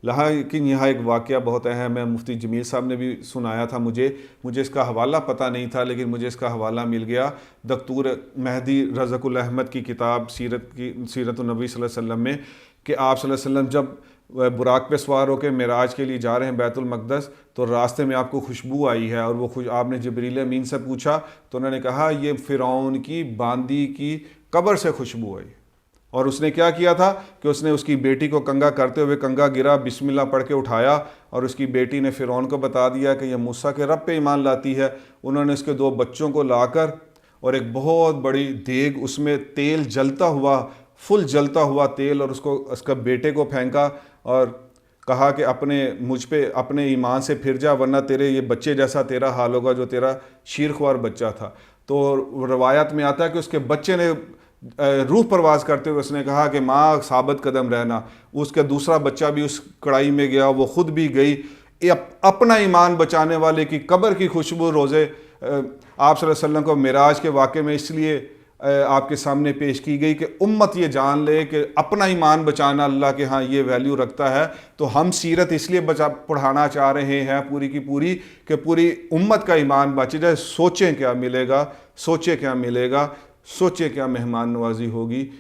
لیکن یہاں ایک واقعہ بہت اہم ہے، مفتی جمیل صاحب نے بھی سنایا تھا مجھے اس کا حوالہ پتہ نہیں تھا، لیکن مجھے اس کا حوالہ مل گیا دکتور مہدی رزق الاحمد کی کتاب سیرت النبی صلی اللہ علیہ وسلم میں، کہ آپ صلی اللہ علیہ وسلم جب براق پہ سوار ہو کے معراج کے لیے جا رہے ہیں بیت المقدس، تو راستے میں آپ کو خوشبو آئی ہے، اور وہ آپ نے جبریل امین سے پوچھا تو انہوں نے کہا یہ فرعون کی باندی کی قبر سے خوشبو آئی۔ اور اس نے کیا کیا تھا کہ اس نے اس کی بیٹی کو کنگا کرتے ہوئے، کنگا گرا، بسم اللہ پڑھ کے اٹھایا، اور اس کی بیٹی نے فرعون کو بتا دیا کہ یہ موسیٰ کے رب پہ ایمان لاتی ہے۔ انہوں نے اس کے 2 بچوں کو لا کر اور ایک بہت بڑی دیگ، اس میں تیل جلتا ہوا، فل جلتا ہوا تیل، اور اس کا بیٹے کو پھینکا اور کہا کہ مجھ پہ اپنے ایمان سے پھر جا، ورنہ تیرے یہ بچے جیسا تیرا حال ہوگا جو تیرا شیرخوار بچہ تھا۔ تو روایت میں آتا ہے کہ اس کے بچے نے روح پرواز کرتے ہوئے اس نے کہا کہ ماں ثابت قدم رہنا۔ اس کا دوسرا بچہ بھی اس کڑائی میں گیا، وہ خود بھی گئی۔ اپنا ایمان بچانے والے کی قبر کی خوشبو روزے آپ صلی اللہ علیہ وسلم کو معراج کے واقعے میں اس لیے آپ کے سامنے پیش کی گئی کہ امت یہ جان لے کہ اپنا ایمان بچانا اللہ کے ہاں یہ ویلیو رکھتا ہے۔ تو ہم سیرت اس لیے پڑھانا چاہ رہے ہیں پوری کی پوری کہ پوری امت کا ایمان بچے جائے۔ سوچیں کیا ملے گا، سوچیں کیا ملے گا، سوچیں کیا مہمان نوازی ہوگی۔